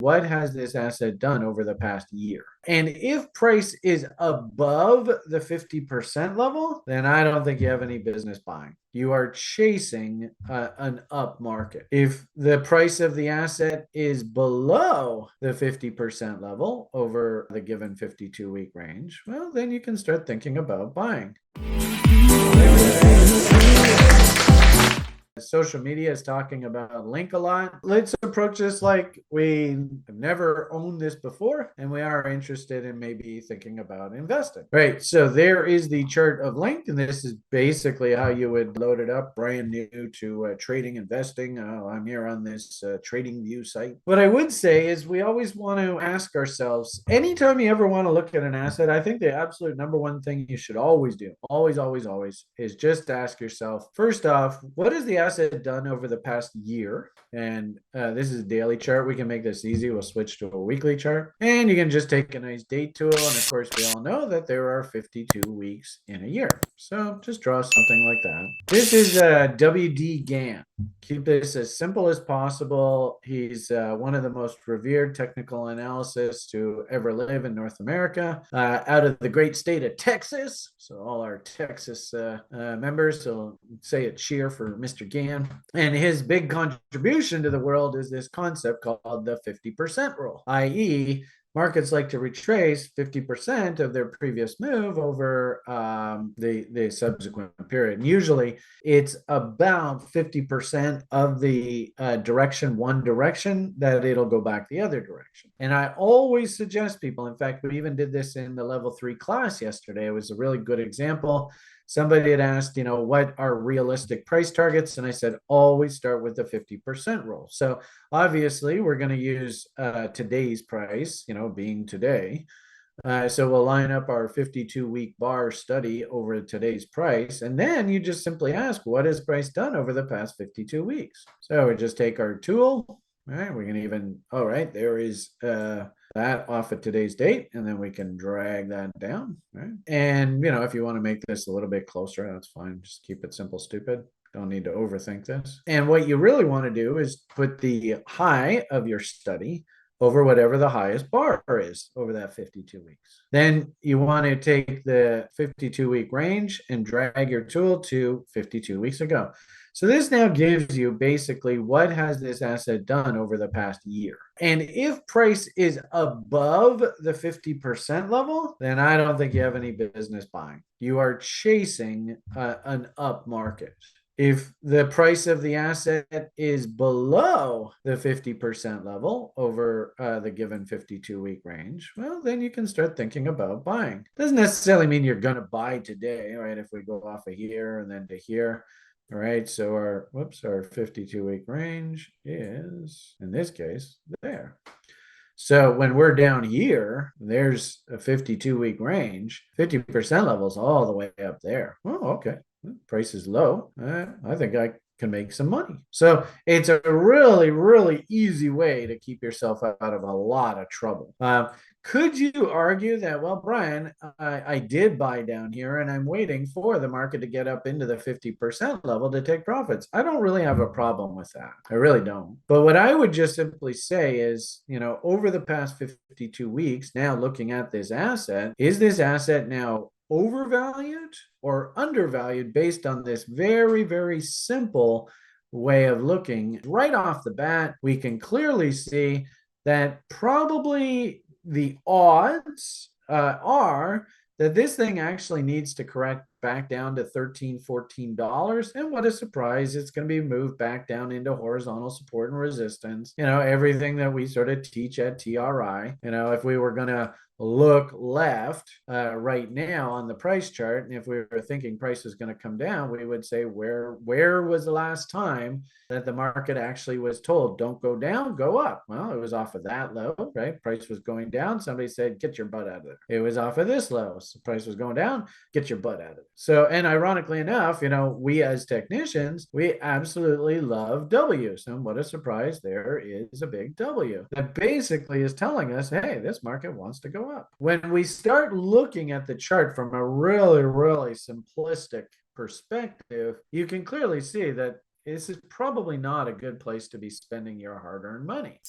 what has this asset done over the past year? And if price is above the 50% level, then I don't think you have any business buying. You are chasing an up market. If the price of the asset is below the 50% level over the given 52-week range, well, then you can start thinking about buying. Social media is talking about Link a lot. Let's approach this like we have never owned this before and we are interested in maybe thinking about investing. Right. So there is the chart of Link, and this is basically how you would load it up brand new to trading, investing. I'm here on this trading view site. What I would say is we always want to ask ourselves, anytime you ever want to look at an asset, I think the absolute number one thing you should always do, always, is just ask yourself, first off, what is the asset done over the past year? And this is a daily chart. We can make this easy. We'll switch to a weekly chart, and you can just take a nice date tool. And of course, we all know that there are 52 weeks in a year. So just draw something like that. This is WD Gann. Keep this as simple as possible. He's one of the most revered technical analysts to ever live in North America, out of the great state of Texas. So all our Texas members will say a cheer for Mr. Gann. And his big contribution to the world is this concept called the 50% rule, i.e., markets like to retrace 50% of their previous move over the subsequent period. And usually it's about 50% of the one direction that it'll go back the other direction. And I always suggest people, in fact, we even did this in the level 3 class yesterday. It was a really good example. Somebody had asked, what are realistic price targets? And I said, always start with the 50% rule. So obviously, we're going to use today's price, being today. So we'll line up our 52-week bar study over today's price. And then you just simply ask, what has price done over the past 52 weeks? So we just take our tool. All right, we can even, all right, there is that off of today's date, and then we can drag that down, right? And, if you want to make this a little bit closer, that's fine. Just keep it simple, stupid. Don't need to overthink this. And what you really want to do is put the high of your study over whatever the highest bar is over that 52 weeks. Then you want to take the 52-week range and drag your tool to 52 weeks ago. So this now gives you basically what has this asset done over the past year. And if price is above the 50% level, then I don't think you have any business buying. You are chasing an up market. If the price of the asset is below the 50% level over the given 52-week range, well, then you can start thinking about buying. Doesn't necessarily mean you're going to buy today, right? If we go off of here and then to here. All right, so our 52-week range is, in this case, there. So when we're down here, there's a 52-week range, 50% levels all the way up there. Oh, okay. Price is low. I think I can make some money. So it's a really, really easy way to keep yourself out of a lot of trouble. Could you argue that, well, Brian, I did buy down here and I'm waiting for the market to get up into the 50% level to take profits? I don't really have a problem with that. I really don't. But what I would just simply say is, over the past 52 weeks, now looking at this asset, is this asset now overvalued or undervalued based on this very, very simple way of looking? Right off the bat, we can clearly see that probably the odds are that this thing actually needs to correct back down to $13-14. And what a surprise, it's going to be moved back down into horizontal support and resistance. Everything that we sort of teach at TRI. If we were going to look left right now on the price chart, and if we were thinking price is going to come down, we would say, where was the last time that the market actually was told, don't go down, go up? Well, it was off of that low, right? Price was going down. Somebody said, get your butt out of there. It was off of this low. So price was going down, get your butt out of it. So, and ironically enough, we as technicians, we absolutely love W's. And what a surprise, there is a big W that basically is telling us, hey, this market wants to go up. When we start looking at the chart from a really, really simplistic perspective, you can clearly see that this is probably not a good place to be spending your hard-earned money.